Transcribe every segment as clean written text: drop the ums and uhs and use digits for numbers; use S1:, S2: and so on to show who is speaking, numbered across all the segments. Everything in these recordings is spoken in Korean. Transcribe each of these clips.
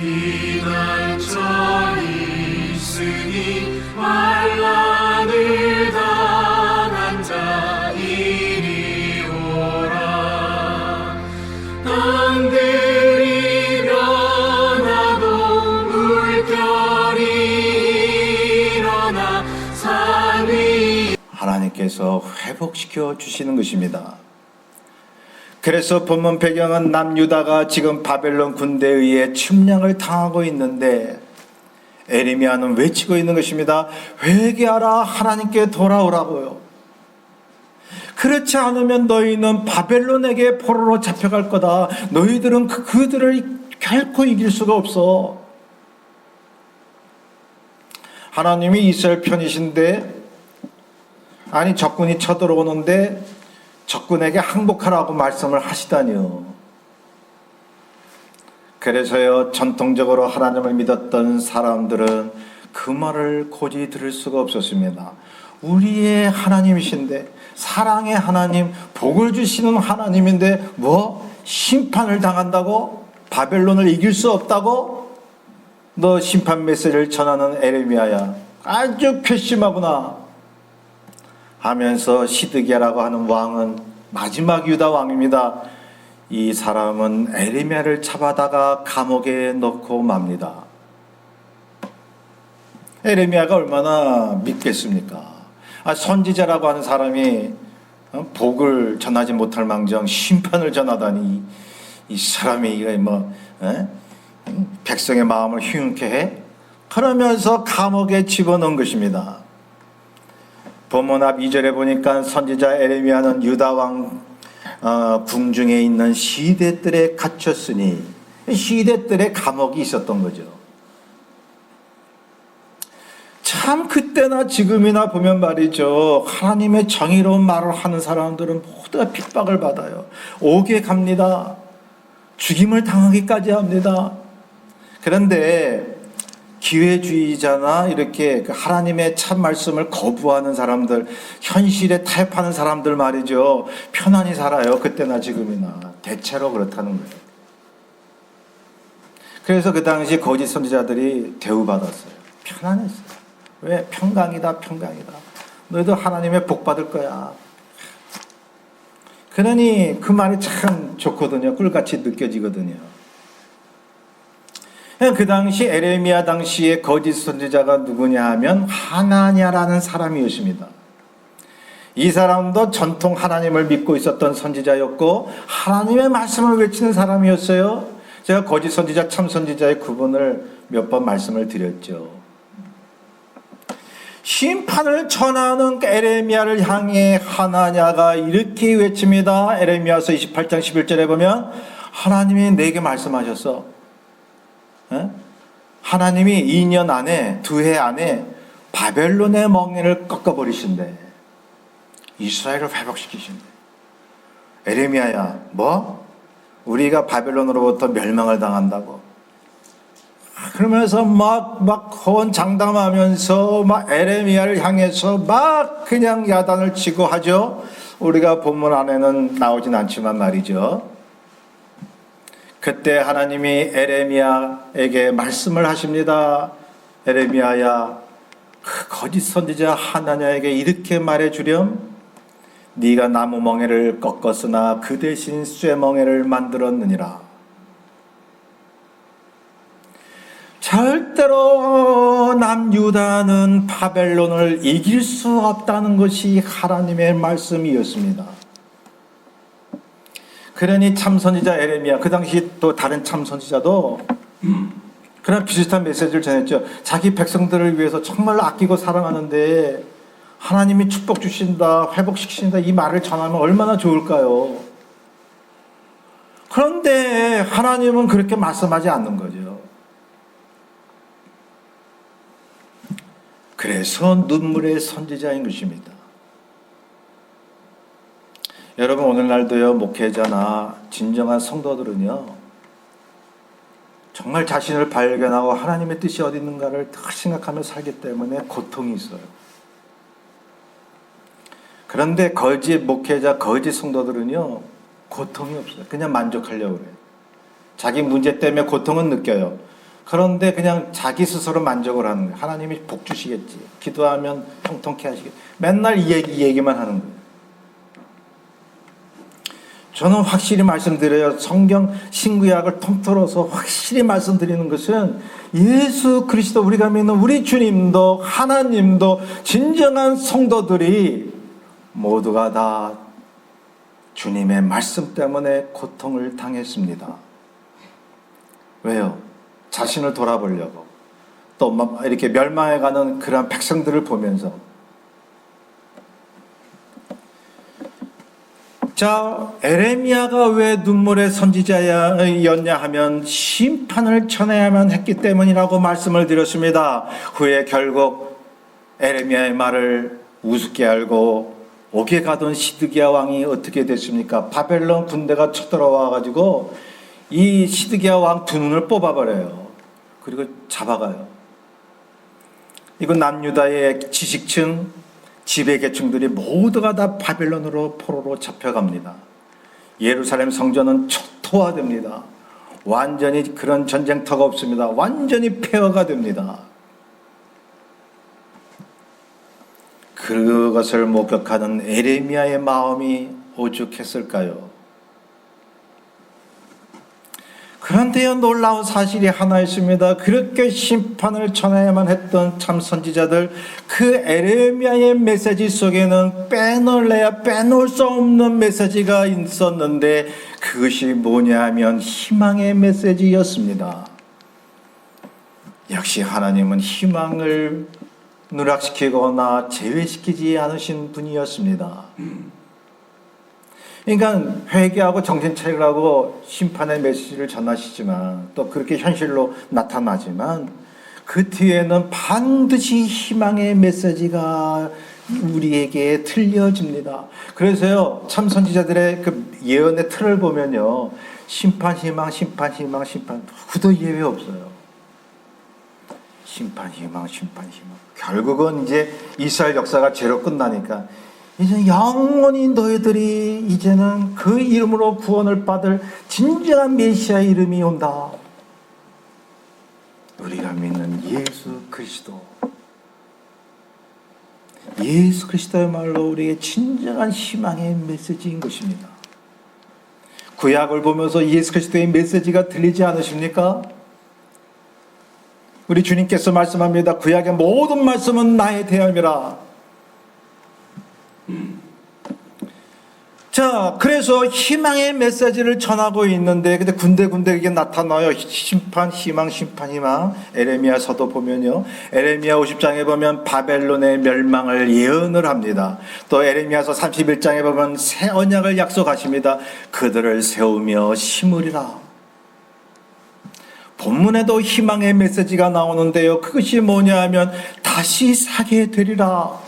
S1: 피난처 있으니 환난을 당한 자 이리 오라. 땅들이 변하고 물결이 일어나 산 위
S2: 하나님께서 회복시켜 주시는 것입니다. 그래서 본문 배경은 남유다가 지금 바벨론 군대에 의해 침략을 당하고 있는데 에레미야는 외치고 있는 것입니다. 회개하라, 하나님께 돌아오라고요. 그렇지 않으면 너희는 바벨론에게 포로로 잡혀갈 거다. 너희들은 그들을 결코 이길 수가 없어. 하나님이 이스라엘 편이신데, 아니 적군이 쳐들어오는데 적군에게 항복하라고 말씀을 하시다니요. 그래서요, 전통적으로 하나님을 믿었던 사람들은 그 말을 고지 들을 수가 없었습니다. 우리의 하나님이신데, 사랑의 하나님, 복을 주시는 하나님인데 뭐 심판을 당한다고? 바벨론을 이길 수 없다고? 너 심판 메시지를 전하는 에레미야야, 아주 괘씸하구나 하면서 시드기야라고 하는 왕은 마지막 유다 왕입니다. 이 사람은 에레미야를 잡아다가 감옥에 넣고 맙니다. 에레미야가 얼마나 믿겠습니까? 선지자라고 하는 사람이 복을 전하지 못할 망정 심판을 전하다니, 이 사람이 백성의 마음을 휘웅케 해? 그러면서 감옥에 집어넣은 것입니다. 본문 앞 2절에 보니까 선지자 에레미야는 유다 왕 궁중에 있는 시대들에 갇혔으니, 시대들에 감옥이 있었던 거죠. 참 그때나 지금이나 보면 말이죠, 하나님의 정의로운 말을 하는 사람들은 모두 다 핍박을 받아요. 옥에 갑니다. 죽임을 당하기까지 합니다. 그런데 기회주의자나 이렇게 하나님의 참 말씀을 거부하는 사람들, 현실에 타협하는 사람들 말이죠, 편안히 살아요. 그때나 지금이나 대체로 그렇다는 거예요. 그래서 그 당시 거짓 선지자들이 대우받았어요. 편안했어요. 왜? 평강이다, 평강이다. 너희도 하나님의 복 받을 거야. 그러니 그 말이 참 좋거든요. 꿀같이 느껴지거든요. 그 당시 에레미야 당시에 거짓 선지자가 누구냐 하면 하나냐라는 사람이었습니다. 이 사람도 전통 하나님을 믿고 있었던 선지자였고 하나님의 말씀을 외치는 사람이었어요. 제가 거짓 선지자, 참 선지자의 구분을 몇 번 말씀을 드렸죠. 심판을 전하는 에레미야를 향해 하나냐가 이렇게 외칩니다. 에레미야서 28장 11절에 보면 하나님이 내게 말씀하셨어. 하나님이 2년 안에, 2해 안에 바벨론의 멍에를 꺾어버리신대. 이스라엘을 회복시키신대. 에레미야야, 뭐? 우리가 바벨론으로부터 멸망을 당한다고? 그러면서 막 호언장담하면서 막 에레미야를 향해서 막 그냥 야단을 치고 하죠. 우리가 본문 안에는 나오진 않지만 말이죠. 그때 하나님이 에레미야에게 말씀을 하십니다. 에레미야야, 그 거짓 선지자 하나냐에게 이렇게 말해주렴. 네가 나무 멍에를 꺾었으나 그 대신 쇠 멍에를 만들었느니라. 절대로 남유다는 바벨론을 이길 수 없다는 것이 하나님의 말씀이었습니다. 그러니 참선지자 에레미야, 그 당시 또 다른 참선지자도 그런 비슷한 메시지를 전했죠. 자기 백성들을 위해서 정말 아끼고 사랑하는데 하나님이 축복 주신다, 회복시키신다, 이 말을 전하면 얼마나 좋을까요? 그런데 하나님은 그렇게 말씀하지 않는 거죠. 그래서 눈물의 선지자인 것입니다. 여러분, 오늘날도요, 목회자나 진정한 성도들은요, 정말 자신을 발견하고 하나님의 뜻이 어디 있는가를 더 생각하며 살기 때문에 고통이 있어요. 그런데 거짓 목회자, 거짓 성도들은요, 고통이 없어요. 그냥 만족하려고 그래요. 자기 문제 때문에 고통은 느껴요. 그런데 그냥 자기 스스로 만족을 하는 거예요. 하나님이 복 주시겠지. 기도하면 통통케 하시겠지. 맨날 이 얘기만 하는 거예요. 저는 확실히 말씀드려요. 성경 신구약을 통틀어서 확실히 말씀드리는 것은 예수 그리스도, 우리가 믿는 우리 주님도 하나님도 진정한 성도들이 모두가 다 주님의 말씀 때문에 고통을 당했습니다. 왜요? 자신을 돌아보려고, 또 이렇게 멸망해가는 그러한 백성들을 보면서. 자, 에레미야가 왜 눈물의 선지자였냐 하면 심판을 전해야만 했기 때문이라고 말씀을 드렸습니다. 후에 결국 에레미야의 말을 우습게 알고 옥에 가던 시드기야 왕이 어떻게 됐습니까? 바벨론 군대가 쳐들어와 가지고 이 시드기야 왕 두 눈을 뽑아버려요. 그리고 잡아가요. 이건 남유다의 지식층, 지배계층들이 모두가 다 바벨론으로 포로로 잡혀갑니다. 예루살렘 성전은 초토화됩니다. 완전히 그런 전쟁터가 없습니다. 완전히 폐허가 됩니다. 그것을 목격하는 에레미야의 마음이 오죽했을까요? 그런데요, 놀라운 사실이 하나 있습니다. 그렇게 심판을 전해야만 했던 참 선지자들, 그 에레미야의 메시지 속에는 빼놓을래야 빼놓을 수 없는 메시지가 있었는데, 그것이 뭐냐 하면 희망의 메시지였습니다. 역시 하나님은 희망을 누락시키거나 제외시키지 않으신 분이었습니다. 그러니까 회개하고 정신 차리라고 심판의 메시지를 전하시지만, 또 그렇게 현실로 나타나지만, 그 뒤에는 반드시 희망의 메시지가 우리에게 들려집니다. 그래서요, 참 선지자들의 그 예언의 틀을 보면요, 심판, 희망, 심판, 희망, 심판, 누구도 예외 없어요. 심판, 희망, 심판, 희망. 결국은 이제 이스라엘 역사가 죄로 끝나니까 이제 영원히 너희들이 이제는 그 이름으로 구원을 받을 진정한 메시아의 이름이 온다. 우리가 믿는 예수 그리스도. 예수 그리스도야말로 우리의 진정한 희망의 메시지인 것입니다. 구약을 보면서 예수 그리스도의 메시지가 들리지 않으십니까? 우리 주님께서 말씀합니다. 구약의 모든 말씀은 나에 대함이라. 자, 그래서 희망의 메시지를 전하고 있는데, 근데 군데군데 이게 나타나요. 심판, 희망, 심판, 희망. 에레미야서도 보면요, 에레미야 50장에 보면 바벨론의 멸망을 예언을 합니다. 또 에레미야서 31장에 보면 새 언약을 약속하십니다. 그들을 세우며 심으리라. 본문에도 희망의 메시지가 나오는데요, 그것이 뭐냐 하면 다시 사게 되리라.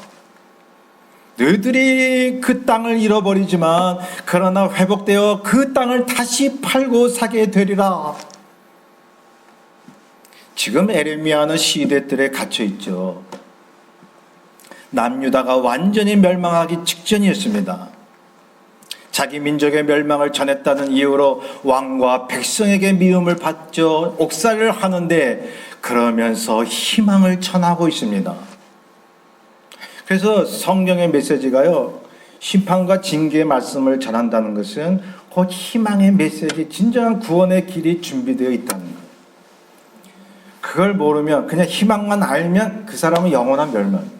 S2: 너희들이 그 땅을 잃어버리지만 그러나 회복되어 그 땅을 다시 팔고 사게 되리라. 지금 에레미야는 시대들에 갇혀 있죠. 남유다가 완전히 멸망하기 직전이었습니다. 자기 민족의 멸망을 전했다는 이유로 왕과 백성에게 미움을 받죠. 옥살이를 하는데, 그러면서 희망을 전하고 있습니다. 그래서 성경의 메시지가요, 심판과 징계의 말씀을 전한다는 것은 곧 희망의 메시지, 진정한 구원의 길이 준비되어 있다는 거예요. 그걸 모르면, 그냥 희망만 알면 그 사람은 영원한 멸망.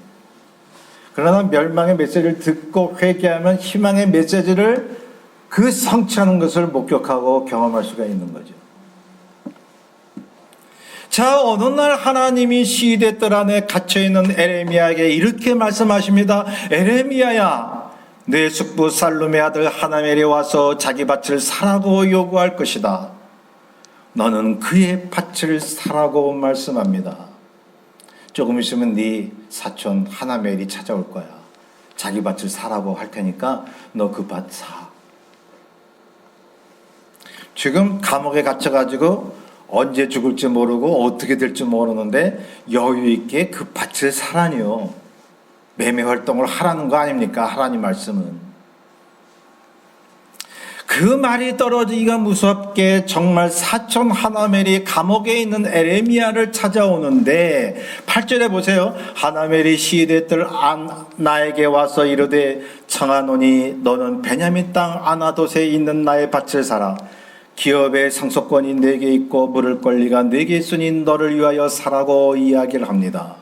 S2: 그러나 멸망의 메시지를 듣고 회개하면 희망의 메시지를 그 성취하는 것을 목격하고 경험할 수가 있는 거죠. 자, 어느 날 하나님이 시대들 안에 갇혀있는 에레미야에게 이렇게 말씀하십니다. 에레미야야, 내 숙부 살룸의 아들 하나멜이 와서 자기 밭을 사라고 요구할 것이다. 너는 그의 밭을 사라고 말씀합니다. 조금 있으면 네 사촌 하나멜이 찾아올 거야. 자기 밭을 사라고 할 테니까 너 그 밭 사. 지금 감옥에 갇혀가지고 언제 죽을지 모르고 어떻게 될지 모르는데 여유 있게 그 밭을 사라니요. 매매 활동을 하라는 거 아닙니까? 하나님 말씀은. 그 말이 떨어지기가 무섭게 정말 사촌 하나멜이 감옥에 있는 에레미야를 찾아오는데 8절에 보세요. 하나멜이 시대들 나에게 와서 이르되 청하노니 너는 베냐민 땅 아나돗에 있는 나의 밭을 사라. 기업의 상속권이 내게 있고 물을 권리가 내게 있으니 너를 위하여 사라고 이야기를 합니다.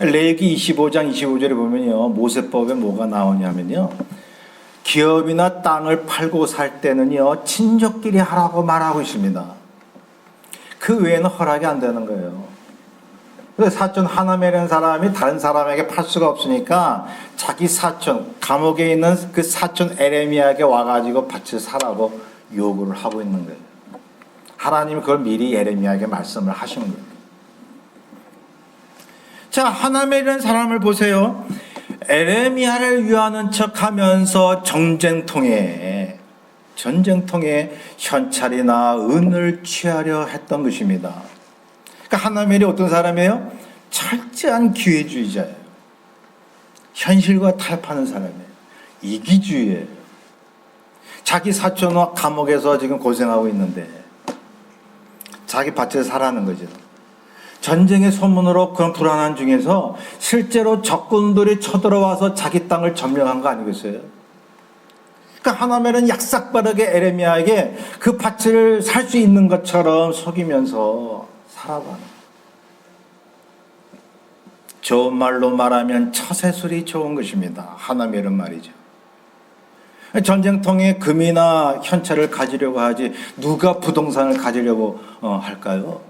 S2: 레위기 25장 25절에 보면요, 모세법에 뭐가 나오냐면요, 기업이나 땅을 팔고 살 때는요, 친족끼리 하라고 말하고 있습니다. 그 외에는 허락이 안 되는 거예요. 그래서 사촌 하나멜이라는 사람이 다른 사람에게 팔 수가 없으니까 자기 사촌, 감옥에 있는 그 사촌 에레미야에게 와가지고 밭을 사라고 요구를 하고 있는 거예요. 하나님이 그걸 미리 에레미야에게 말씀을 하시는 거예요. 자, 하나멜이라는 사람을 보세요. 에레미야를 위하는 척하면서 전쟁통에 현찰이나 은을 취하려 했던 것입니다. 그러니까 하나멜이 어떤 사람이에요? 철저한 기회주의자예요. 현실과 타협하는 사람이에요. 이기주의예요. 자기 사촌은 감옥에서 지금 고생하고 있는데 자기 밭을 사라는 거죠. 전쟁의 소문으로 그런 불안한 중에서 실제로 적군들이 쳐들어와서 자기 땅을 점령한 거 아니겠어요? 그러니까 하나멜은 약삭빠르게 에레미야에게 그 밭을 살 수 있는 것처럼 속이면서 사라고 하는 거예요. 좋은 말로 말하면 처세술이 좋은 것입니다. 하나멜은 말이죠. 전쟁통에 금이나 현찰을 가지려고 하지 누가 부동산을 가지려고 할까요?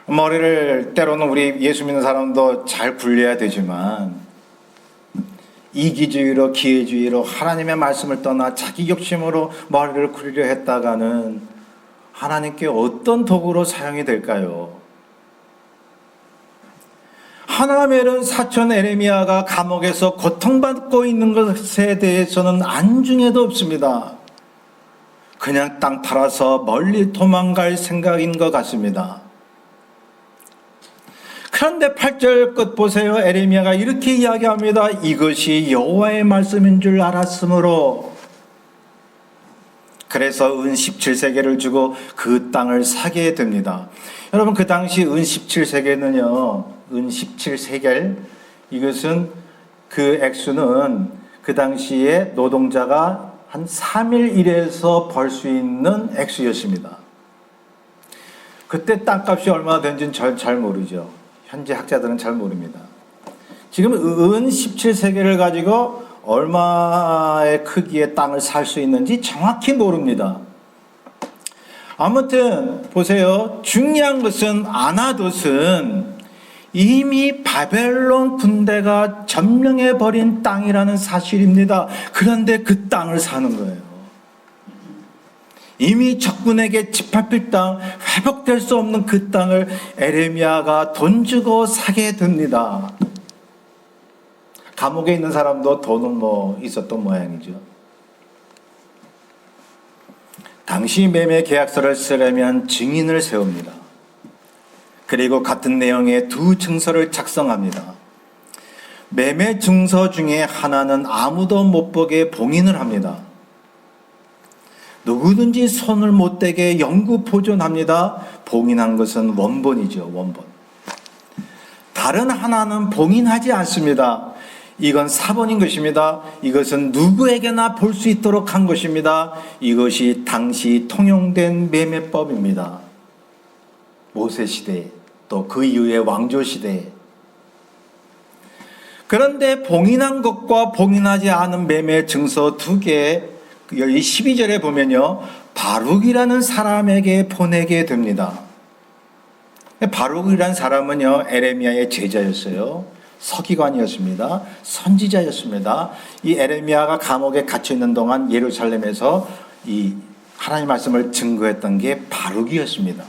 S2: 머리를 때로는 우리 예수 믿는 사람도 잘 굴려야 되지만 이기주의로 기회주의로 하나님의 말씀을 떠나 자기 욕심으로 머리를 굴리려 했다가는 하나님께 어떤 도구로 사용이 될까요? 하나멜은 사촌 에레미야가 감옥에서 고통받고 있는 것에 대해서는 안중에도 없습니다. 그냥 땅 팔아서 멀리 도망갈 생각인 것 같습니다. 그런데 8절 끝 보세요. 에레미야가 이렇게 이야기합니다. 이것이 여호와의 말씀인 줄 알았으므로 그래서 은 17세겔을 주고 그 땅을 사게 됩니다. 여러분, 그 당시 은 17세겔은요, 은 17세겔, 이것은 그 액수는 그 당시에 노동자가 한 3일 일해서 벌 수 있는 액수였습니다. 그때 땅값이 얼마나 되는지는 잘 모르죠. 현재 학자들은 잘 모릅니다. 지금 은 17세겔을 가지고 얼마의 크기의 땅을 살 수 있는지 정확히 모릅니다. 아무튼 보세요. 중요한 것은 아나돗은 이미 바벨론 군대가 점령해버린 땅이라는 사실입니다. 그런데 그 땅을 사는 거예요. 이미 적군에게 짓밟힐 땅, 회복될 수 없는 그 땅을 에레미야가 돈 주고 사게 됩니다. 감옥에 있는 사람도 돈은 있었던 모양이죠. 당시 매매 계약서를 쓰려면 증인을 세웁니다. 그리고 같은 내용의 두 증서를 작성합니다. 매매 증서 중에 하나는 아무도 못 보게 봉인을 합니다. 누구든지 손을 못 대게 영구 보존합니다. 봉인한 것은 원본이죠, 원본. 다른 하나는 봉인하지 않습니다. 이건 사본인 것입니다. 이것은 누구에게나 볼 수 있도록 한 것입니다. 이것이 당시 통용된 매매법입니다. 모세 시대, 또 그 이후의 왕조 시대. 그런데 봉인한 것과 봉인하지 않은 매매 증서 두 개, 여기 12절에 보면요, 바룩이라는 사람에게 보내게 됩니다. 바룩이라는 사람은요, 에레미야의 제자였어요. 서기관이었습니다. 선지자였습니다. 이 에레미야가 감옥에 갇혀 있는 동안 예루살렘에서 이 하나님 말씀을 증거했던 게 바룩이었습니다.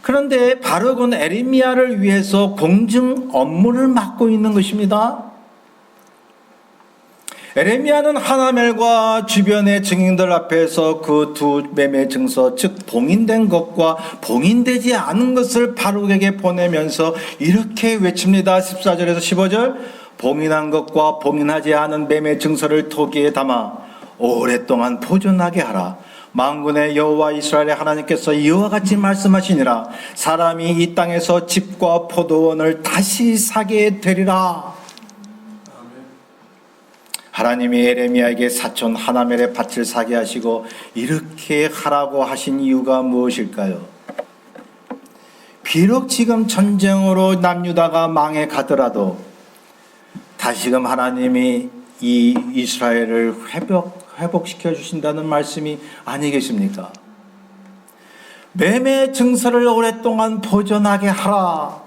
S2: 그런데 바룩은 에레미야를 위해서 공증 업무를 맡고 있는 것입니다. 에레미야는 하나멜과 주변의 증인들 앞에서 그 두 매매 증서, 즉 봉인된 것과 봉인되지 않은 것을 바룩에게 보내면서 이렇게 외칩니다. 14절에서 15절. 봉인한 것과 봉인하지 않은 매매 증서를 토기에 담아 오랫동안 보존하게 하라. 만군의 여호와 이스라엘의 하나님께서 이와 같이 말씀하시니라. 사람이 이 땅에서 집과 포도원을 다시 사게 되리라. 하나님이 에레미야에게 사촌 하나멜의 밭을 사게 하시고 이렇게 하라고 하신 이유가 무엇일까요? 비록 지금 전쟁으로 남유다가 망해 가더라도 다시금 하나님이 이 이스라엘을 회복시켜 주신다는 말씀이 아니겠습니까? 매매 증서를 오랫동안 보존하게 하라.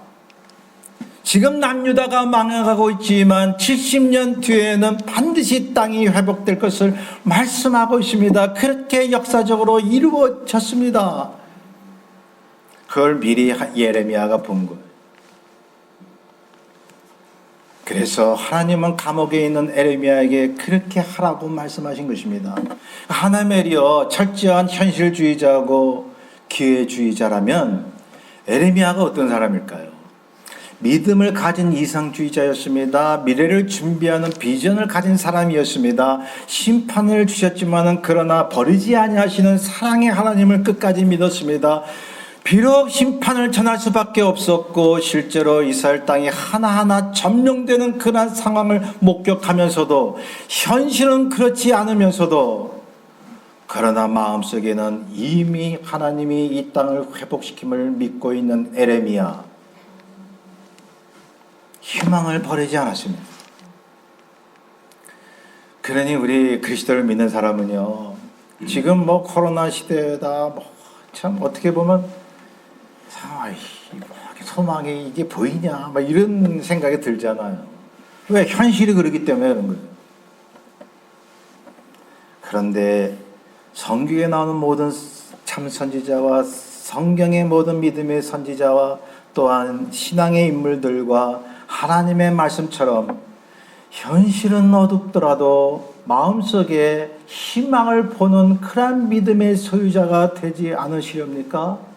S2: 지금 남유다가 망해가고 있지만 70년 뒤에는 반드시 땅이 회복될 것을 말씀하고 있습니다. 그렇게 역사적으로 이루어졌습니다. 그걸 미리 예레미야가 본 거예요. 그래서 하나님은 감옥에 있는 에레미야에게 그렇게 하라고 말씀하신 것입니다. 하나멜이요 철저한 현실주의자고 기회주의자라면 에레미야가 어떤 사람일까요? 믿음을 가진 이상주의자였습니다. 미래를 준비하는 비전을 가진 사람이었습니다. 심판을 주셨지만은 그러나 버리지 아니하시는 사랑의 하나님을 끝까지 믿었습니다. 비록 심판을 전할 수밖에 없었고 실제로 이스라엘 땅이 하나하나 점령되는 그런 상황을 목격하면서도 현실은 그렇지 않으면서도 그러나 마음속에는 이미 하나님이 이 땅을 회복시킴을 믿고 있는 에레미야, 희망을 버리지 않았습니다. 그러니 우리 그리스도를 믿는 사람은요, 지금 코로나 시대다, 참 어떻게 보면 소망이 이게 보이냐, 이런 생각이 들잖아요. 왜? 현실이 그렇기 때문에 그런 거예요. 그런데 성경에 나오는 모든 참 선지자와 성경의 모든 믿음의 선지자와 또한 신앙의 인물들과 하나님의 말씀처럼 현실은 어둡더라도 마음속에 희망을 보는 그런 믿음의 소유자가 되지 않으시렵니까?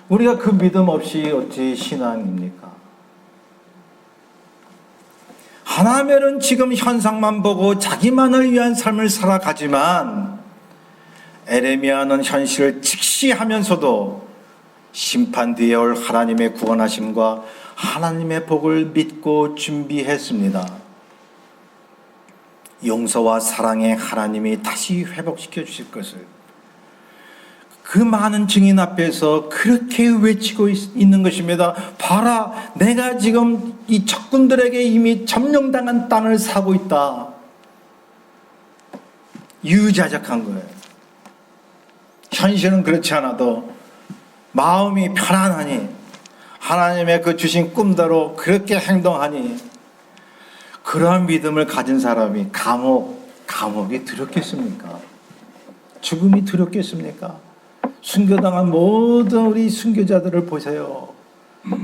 S2: 우리가 그 믿음 없이 어찌 신앙입니까? 하나멜은 지금 현상만 보고 자기만을 위한 삶을 살아가지만 에레미야는 현실을 직시하면서도 심판 뒤에 올 하나님의 구원하심과 하나님의 복을 믿고 준비했습니다. 용서와 사랑의 하나님이 다시 회복시켜 주실 것을 그 많은 증인 앞에서 그렇게 외치고 있는 것입니다. 봐라, 내가 지금 이 적군들에게 이미 점령당한 땅을 사고 있다. 유자적한 거예요. 현실은 그렇지 않아도 마음이 편안하니 하나님의 그 주신 꿈대로 그렇게 행동하니 그러한 믿음을 가진 사람이 감옥이 두렵겠습니까? 죽음이 두렵겠습니까? 순교당한 모든 우리 순교자들을 보세요.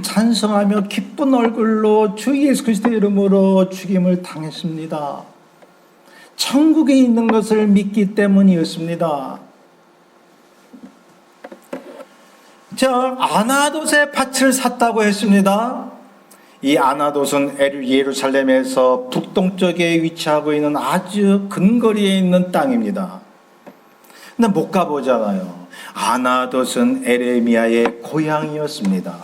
S2: 찬송하며 기쁜 얼굴로 주 예수 그리스도의 이름으로 죽임을 당했습니다. 천국에 있는 것을 믿기 때문이었습니다. 자, 아나돗의 밭을 샀다고 했습니다. 이 아나돗은 예루살렘에서 북동쪽에 위치하고 있는 아주 근거리에 있는 땅입니다. 근데 못 가보잖아요. 아나돗은 에레미야의 고향이었습니다.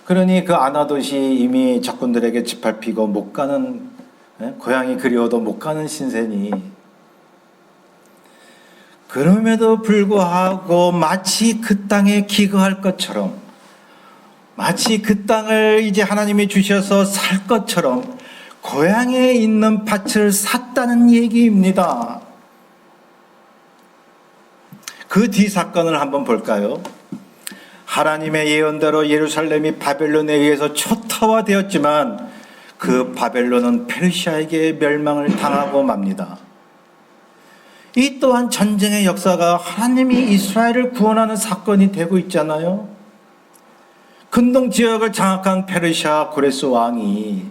S2: 그러니 그 아나돗이 이미 적군들에게 짓밟히고 못 가는, 고향이 그리워도 못 가는 신세니, 그럼에도 불구하고 마치 그 땅에 기거할 것처럼, 마치 그 땅을 이제 하나님이 주셔서 살 것처럼 고향에 있는 밭을 샀다는 얘기입니다. 그 뒤 사건을 한번 볼까요? 하나님의 예언대로 예루살렘이 바벨론에 의해서 초토화되었지만 그 바벨론은 페르시아에게 멸망을 당하고 맙니다. 이 또한 전쟁의 역사가 하나님이 이스라엘을 구원하는 사건이 되고 있잖아요. 근동 지역을 장악한 페르시아 고레스 왕이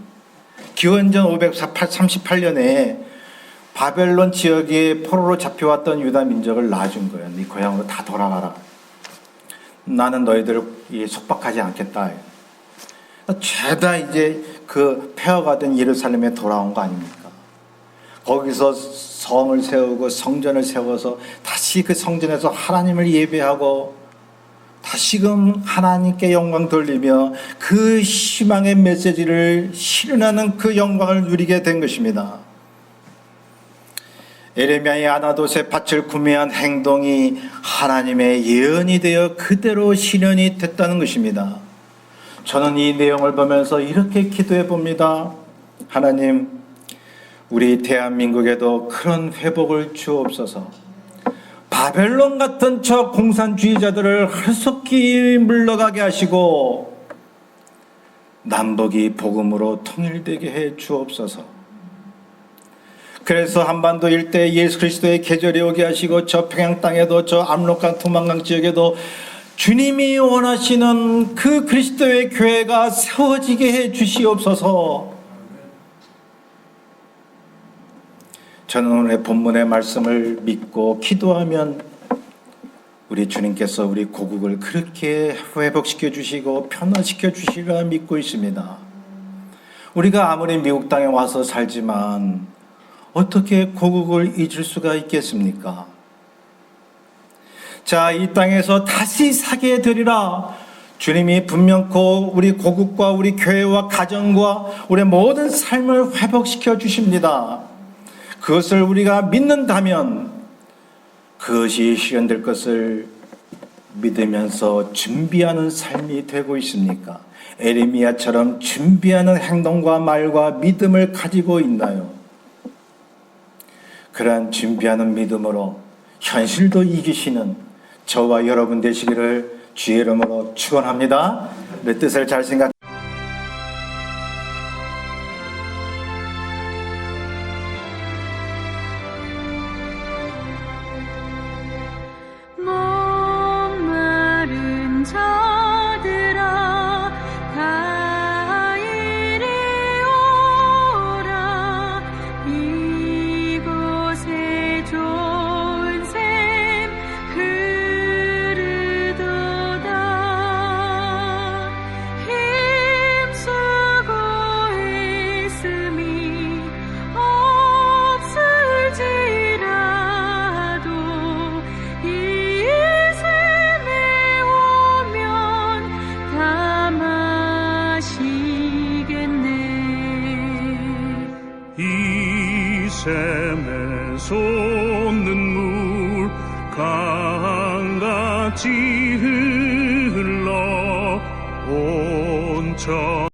S2: 기원전 538년에 바벨론 지역에 포로로 잡혀왔던 유다 민족을 놔준 거예요. 네 고향으로 다 돌아가라. 나는 너희들을 속박하지 않겠다. 죄다 이제 그 폐허가 된 예루살렘에 돌아온 거 아닙니까? 거기서 성을 세우고 성전을 세워서 다시 그 성전에서 하나님을 예배하고 다시금 하나님께 영광 돌리며 그 희망의 메시지를 실현하는 그 영광을 누리게 된 것입니다. 에레미야의 아나돗의 밭을 구매한 행동이 하나님의 예언이 되어 그대로 실현이 됐다는 것입니다. 저는 이 내용을 보면서 이렇게 기도해 봅니다. 하나님, 우리 대한민국에도 그런 회복을 주옵소서. 바벨론 같은 저 공산주의자들을 하루속히 물러가게 하시고 남북이 복음으로 통일되게 해 주옵소서. 그래서 한반도 일대에 예수 그리스도의 계절이 오게 하시고 저 평양 땅에도 저 압록강 두만강 지역에도 주님이 원하시는 그 그리스도의 교회가 세워지게 해 주시옵소서. 저는 오늘 본문의 말씀을 믿고 기도하면 우리 주님께서 우리 고국을 그렇게 회복시켜 주시고 변화시켜 주시리라 믿고 있습니다. 우리가 아무리 미국 땅에 와서 살지만 어떻게 고국을 잊을 수가 있겠습니까? 자, 이 땅에서 다시 사게 되리라. 주님이 분명코 우리 고국과 우리 교회와 가정과 우리 모든 삶을 회복시켜 주십니다. 그것을 우리가 믿는다면 그것이 실현될 것을 믿으면서 준비하는 삶이 되고 있습니까? 에레미야처럼 준비하는 행동과 말과 믿음을 가지고 있나요? 그러한 준비하는 믿음으로 현실도 이기시는 저와 여러분 되시기를 주의 이름으로 축원합니다. 내 뜻을 잘 생각.
S3: 목마른 자들아 다 이리 오라. 이곳에 좋은 샘 흐르도다. 힘쓰고 애씀이 없을지라도 이 샘에 오면 다 마시겠네.
S1: 이 샘에 솟는 물 강같이 흘러 온천